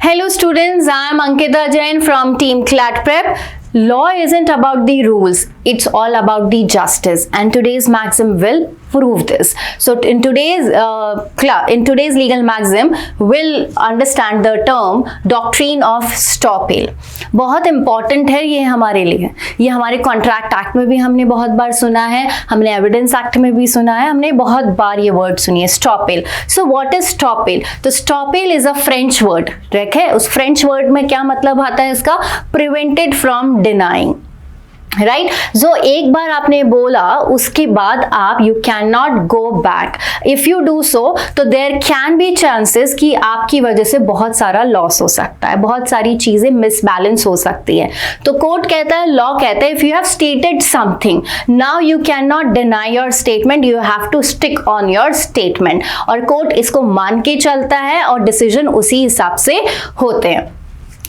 Hello students, I am Ankita Jain from Team CLAT Prep. Law isn't about the rules, it's all about the justice, and today's maxim will prove this. So in today's legal maxim we'll understand the term doctrine of stopple. बहुत important है ये हमारे लिए, ये हमारे contract act में भी हमने बहुत बार सुना है, हमने एविडेंस एक्ट में भी सुना है, हमने बहुत बार ये वर्ड सुनी है stopple. So what is stopple? तो stopple is a French word, ठीक है? उस फ्रेंच वर्ड में क्या मतलब आता है इसका? Prevented from denying, राइट जो एक बार आपने बोला उसके बाद आप you can not go back. If you do so तो देयर कैन बी चांसेस कि आपकी वजह से बहुत सारा लॉस हो सकता है, बहुत सारी चीजें मिसबैलेंस हो सकती है. तो कोर्ट कहता है, लॉ कहता है, if you have stated something now you can not deny your statement, you have to stick on your statement. और कोर्ट इसको मान के चलता है और डिसीजन उसी हिसाब से होते हैं,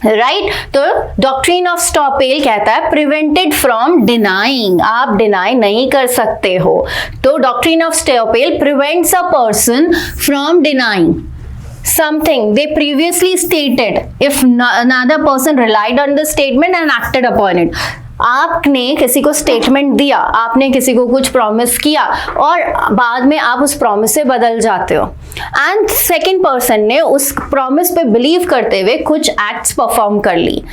राइट तो डॉक्ट्रिन ऑफ स्टॉपेल कहता है प्रिवेंटेड फ्रॉम डिनाइंग, आप डिनाई नहीं कर सकते हो. तो doctrine of estoppel prevents a person from denying something they previously stated if another person relied on the statement and acted upon it. आपने किसी को स्टेटमेंट दिया, आपने किसी को कुछ प्रॉमिस किया और बाद में आप उस प्रॉमिस से बदल जाते हो, एंड सेकंड पर्सन ने उस प्रॉमिस पे बिलीव करते हुए कुछ एक्ट्स परफॉर्म कर ली.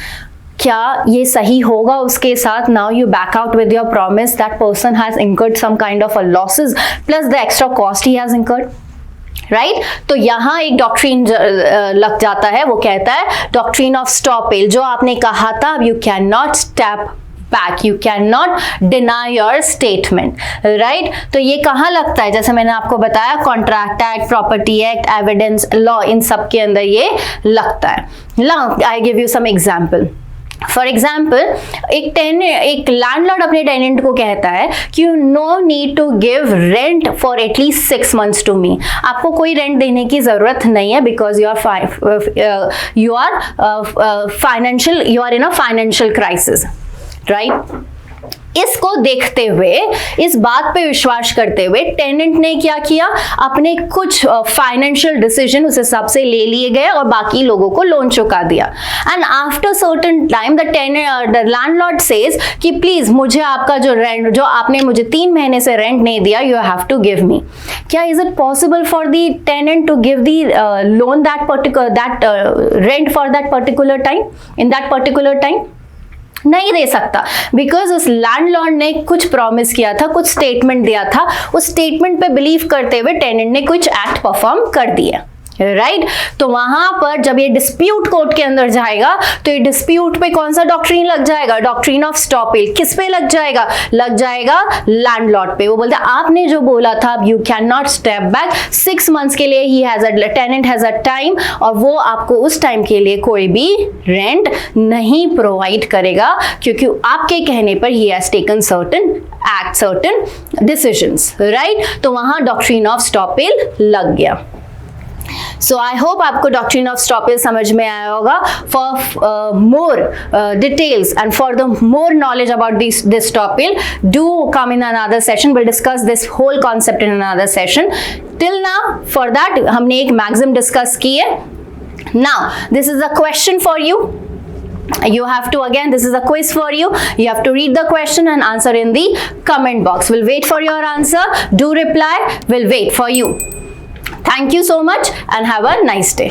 क्या ये सही होगा उसके साथ? Now you back out with your promise, that person has incurred some kind of a losses plus the extra cost he has incurred, right तो यहां एक डॉक्ट्रिन लग जाता है, वो कहता है डॉक्ट्रिन ऑफ स्टॉपेल. जो आपने कहा था you can not step back, you can not deny your statement, right तो ये कहाँ लगता है? जैसे मैंने आपको बताया contract act, property act, evidence law, इन सब के अंदर ये लगता है. I give you some example. For example एक लैंडलॉर्ड अपने टेनेंट को कहता है कि you no need to give rent for at least 6 months to me. आपको कोई रेंट देने की जरूरत नहीं है because you are in a financial crisis, right. इसको देखते हुए, इस बात पे विश्वास करते हुए टेनेंट ने क्या किया, अपने कुछ फाइनेंशियल डिसीजन उस हिसाब से ले लिए गए और बाकी लोगों को लोन चुका दिया. And after certain time the landlord says कि प्लीज मुझे आपका जो रेंट, जो आपने मुझे 3 महीने से रेंट नहीं दिया, you have to give me. क्या is it possible for the tenant to give the loan that rent for that particular time, in that particular time? नहीं दे सकता, बिकॉज उस लैंडलॉर्ड ने कुछ प्रॉमिस किया था, कुछ स्टेटमेंट दिया था, उस स्टेटमेंट पे बिलीव करते हुए टेनेंट ने कुछ एक्ट परफॉर्म कर दिया, राइट तो वहां पर जब ये डिस्प्यूट कोर्ट के अंदर जाएगा तो ये डिस्प्यूट पे कौन सा डॉक्ट्रिन लग जाएगा? Doctrine of estoppel. किस पे लग जाएगा? लग जाएगा लैंडलॉर्ड पे. वो बोलता है आपने जो बोला था you can not step back, 6 months के लिए ही has a tenant has a time, और वो आपको उस टाइम के लिए कोई भी रेंट नहीं प्रोवाइड करेगा क्योंकि आपके कहने पर ही has taken certain act, certain decisions, right तो वहां डॉक्ट्रिन ऑफ स्टॉपेल लग गया. सो आई होप आपको डॉक्ट्रिन ऑफ स्टॉपेल समझ में आया होगा. For more details and for the more knowledge about this topic, do come in another session. Will discuss this whole concept in another session. Till now for that हमने एक maxim discuss की है. Now this is a question for you. You have to, again, this is a quiz for you. You have to read the question and answer in the comment box. We'll wait for your answer. Do reply. We'll wait for you. Thank you so much and have a nice day.